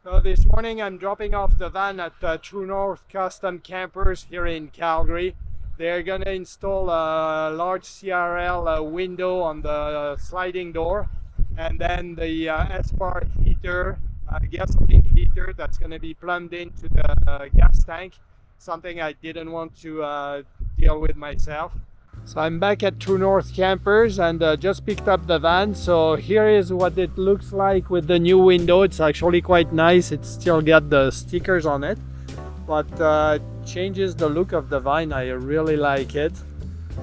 So this morning I'm dropping off the van at True North Custom Campers here in Calgary. They're gonna install a large CRL window on the sliding door, and then the SPAR heater, gasoline heater that's gonna be plumbed into the gas tank, something I didn't want to deal with myself. So I'm back at True North Campers and just picked up the van. So here is what it looks like with the new window. It's actually quite nice. It's still got the stickers on it, but changes the look of the van. I really like it.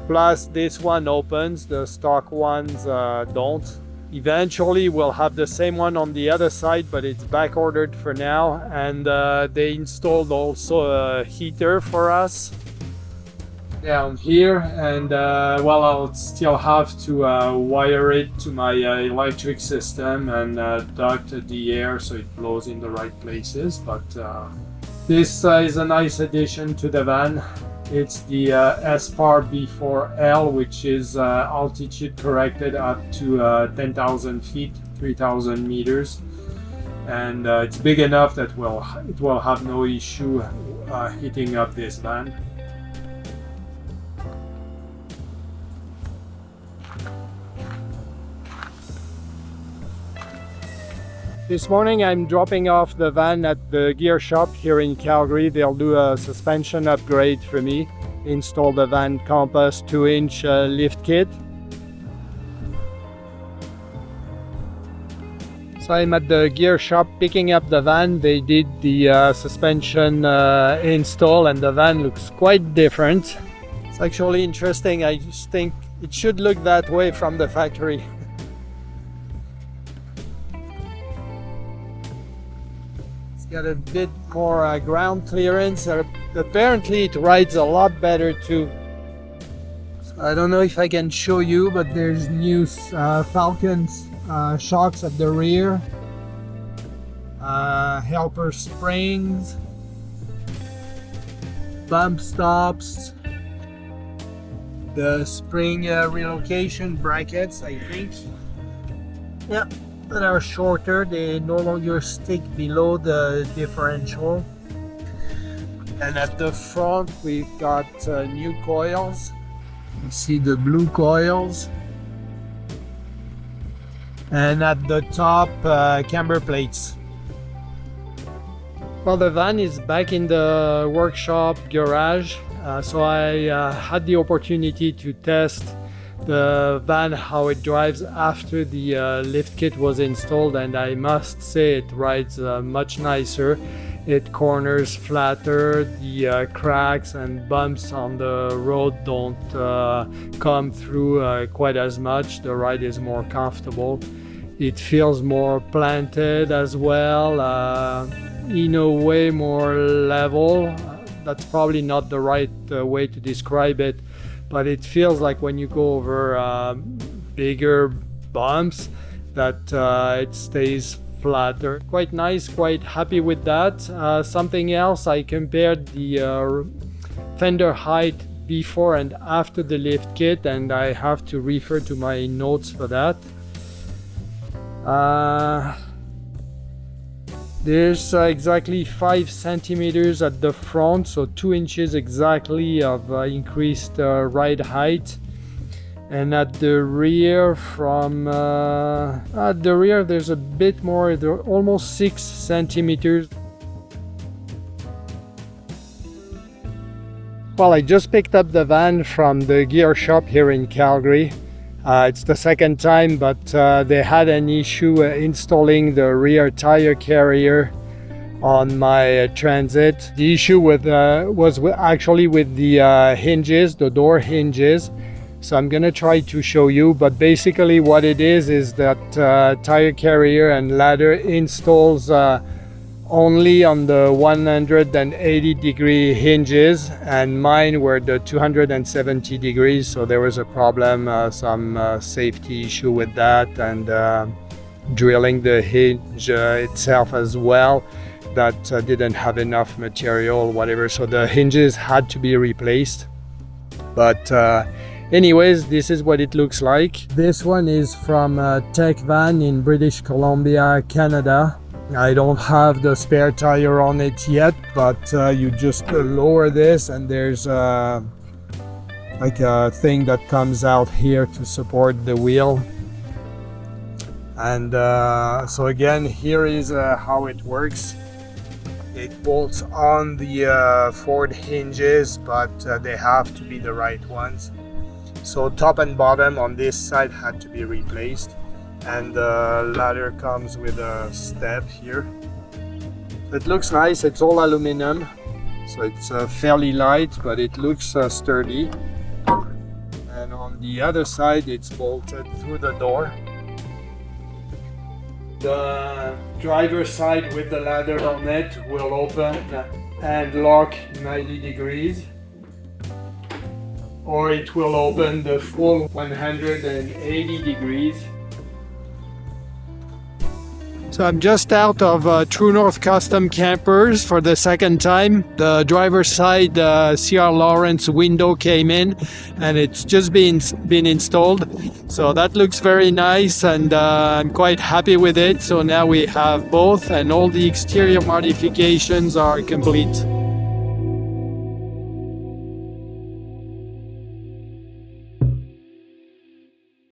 Plus this one opens, the stock ones don't. Eventually we'll have the same one on the other side, but it's back ordered for now. And they installed also a heater for us down here, and well, I'll still have to wire it to my electric system and duct the air so it blows in the right places. But this is a nice addition to the van. It's the SPAR B4L, which is altitude corrected up to 10,000 feet, 3,000 meters, and it's big enough that it will have no issue heating up this van. This morning I'm dropping off the van at the gear shop here in Calgary. They'll do a suspension upgrade for me, install the van compass 2-inch lift kit. So I'm at the gear shop picking up the van. They did the suspension install, and the van looks quite different. It's actually interesting. I just think it should look that way from the factory. Got a bit more ground clearance. Apparently it rides a lot better too. So I don't know if I can show you, but there's new Falcon shocks at the rear, helper springs, bump stops, the spring relocation brackets, I think. Yeah, that are shorter. They no longer stick below the differential. And at the front we've got new coils. You see the blue coils. And at the top camber plates. Well, the van is back in the workshop garage, so I had the opportunity to test the van, how it drives after the lift kit was installed, and I must say it rides much nicer. It corners flatter, the cracks and bumps on the road don't come through quite as much. The ride is more comfortable. It feels more planted as well, in a way more level. That's probably not the right way to describe it, but it feels like when you go over bigger bumps that it stays flatter. Quite nice, quite happy with that. Something else, I compared the fender height before and after the lift kit, and I have to refer to my notes for that. There's exactly 5 centimeters at the front, so 2 inches exactly of increased ride height. And at the rear, there's a bit more, almost 6 centimeters. Well, I just picked up the van from the gear shop here in Calgary. It's the second time, but they had an issue installing the rear tire carrier on my Transit. The issue was actually with the hinges, the door hinges. So I'm gonna try to show you, but basically what it is that tire carrier and ladder installs only on the 180 degree hinges, and mine were the 270 degrees, so there was a problem, some safety issue with that, and drilling the hinge itself as well, that didn't have enough material, whatever, so the hinges had to be replaced. But anyways, this is what it looks like. This one is from Tec Van in British Columbia, Canada. I don't have the spare tire on it yet, but you just lower this and there's like a thing that comes out here to support the wheel. And so again, here is how it works. It bolts on the Ford hinges, but they have to be the right ones. So top and bottom on this side had to be replaced, and the ladder comes with a step here. It looks nice. It's all aluminum, so it's fairly light, but it looks sturdy. And on the other side, it's bolted through the door. The driver's side with the ladder on it will open and lock 90 degrees, or it will open the full 180 degrees. So I'm just out of True North Custom Campers for the second time. The driver's side CR Lawrence window came in and it's just been installed. So that looks very nice, and I'm quite happy with it. So now we have both, and all the exterior modifications are complete.